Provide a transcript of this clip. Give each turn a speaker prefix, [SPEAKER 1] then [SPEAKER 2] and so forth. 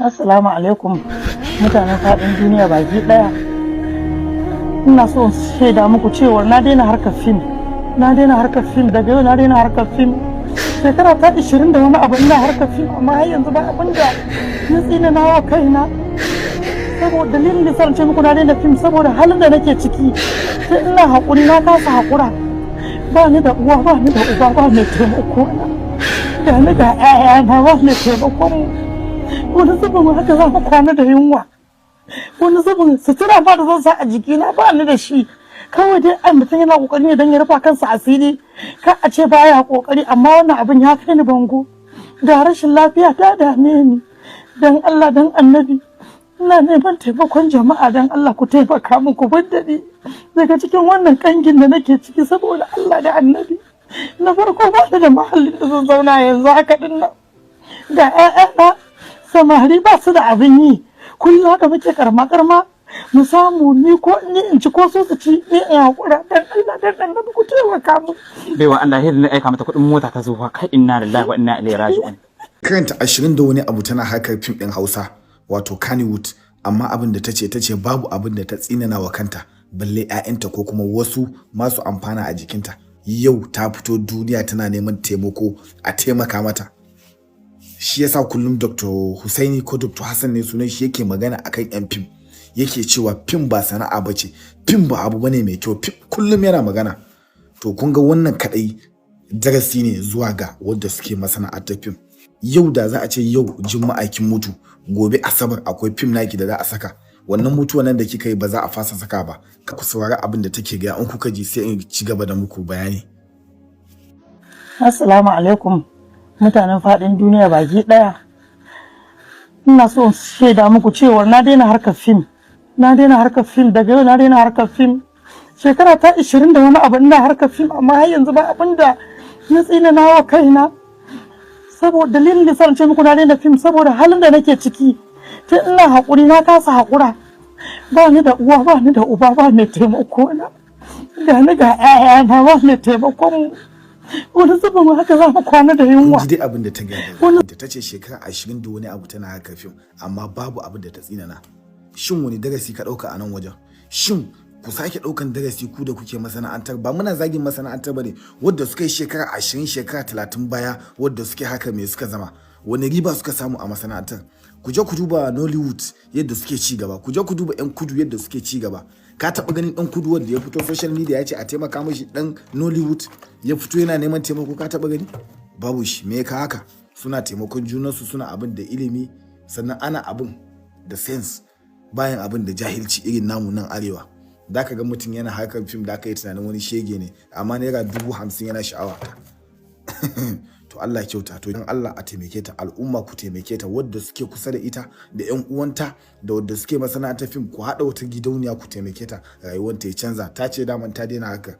[SPEAKER 1] Assalamu alaikum mutanen faɗin duniya baki ɗaya. Ina so in shaida muku cewa na daina harkar fim. Na daina harkar fim daga yau na daina harkar fim. Shekara ta 20 da wani abu ina harkar fim amma har yanzu ba abin da ya tsina na wa kaina. Saboda dalilin da sarce muku na daina fim saboda halin da nake ciki. Sai ina haƙuri na kasa haƙura. Ba ni da uwa ba ni da uba ba mai taimako na. Da ni ga 'ya'yana ba mai taimakon mu. Wani zubin haka za mu kwana da yunwa, wani zubin sutura ba da zan sa a jikina ba ni da shi. Kawai dai ai mutum yana kokari ne don ya rufa kansa asiri, ka a ce baya kokari, amma wannan abin ya kai ni bango. Da rashin lafiya ta dame ni, dan Allah dan annabi ina neman taimakon jama'a, dan Allah ku taimaka min ku bar ni daga cikin wannan kangin da nake ciki saboda Allah da annabi. Na farko ba da mahallin da zan zauna yanzu haka din nan, da 'ya'yana samari ba su da abin yi, kullum haka muke karma mu samu ni ko ni in ci ko so su ci ni in hakura, dan Allah dan annabi ku taimaka mu.
[SPEAKER 2] Baiwa Allah yadda na aika mata kuɗin mota ta zo fa, kai inna lillahi wa inna ilaihi raji'un.
[SPEAKER 3] Karanta 20 da wani abu tana harkar fim ɗin Hausa wato Kannywood, amma abin da tace babu abin da ta tsinana wa kanta balle 'ya'yanta ko kuma wasu masu amfana a jikinta. Yau ta fito duniya tana neman taimako a taimaka mata. Shi yasa kullum Dr. Husaini ko Dr. Hassan ne sunan shi yake magana akan yan fim, yake cewa fim ba sana'a bace, fim ba abu bane mai kyau, kullum yana magana. To kun ga wannan kadai darasi ne zuwa ga wanda suke masana'antar fim. Yau da za a ce yau juma'a kin mutu, gobe asabar akwai fim naki da za a saka, wannan mutuwa nan da kika yi ba za a fasa saka ba. Ka ku saurari abin da take ga, in kuka ji sai in ci gaba da muku bayani.
[SPEAKER 1] Assalamu alaikum mutanen faɗin duniya baki ɗaya. Ina so in shaida muku cewa na daina harkar fim. Na daina harkar fim daga yau na daina harkar fim. Shekara ta 20 da wani abu ina harkar fim amma har yanzu ba abin da ya tsina na wa kaina. Saboda dalilin da sarce muku na daina fim saboda halin da nake ciki. Sai ina haƙuri na kasa haƙura. Ba ni da uwa ba ni da uba ba mai taimako na. Da ni ga 'ya'yana ba mai taimakon mu. Wani zubin haka za mu kwana da yunwa.
[SPEAKER 3] Ji dai abin da ta gaya da ta ce shekara 20 da wani abu tana haka fim amma babu abin da ta tsinana. Shin wani darasi ka dauka a nan wajen? Shin ku sake daukan darasi ku da kuke masana'antar? Ba muna zagin masana'antar bane, wanda suka yi shekara 20 shekara 30 baya wanda suke haka me suka zama? Wani riba suka samu a masana'antar? Ku je ku duba Nollywood yadda suke ci gaba, ku je ku duba 'yan kudu yadda suke ci gaba. Ka taɓa ganin ɗan kudu wanda ya fito social media ya ce a taimaka mashi, ɗan Nollywood ya fito yana neman taimako? Ka taɓa gani? Babu shi. Me ka haka? Suna taimakon junansu, suna abin da ilimi, sannan ana abin da sense bayan abin da jahilci irin namu nan arewa. Da ka ga mutum yana harkar fim da aka yi tunanin wani shege ne, amma naira 50,000 yana sha'awa. To Allah kyauta, to dan Allah a taimake ta, al'umma ku taimake ta, wadda suke kusa da ita da 'yan uwanta da wadda suke masana'antar fim, ku haɗa wata gidauniya ku taimake ta, rayuwar ta ya canza. Ta ce daman ta daina haka,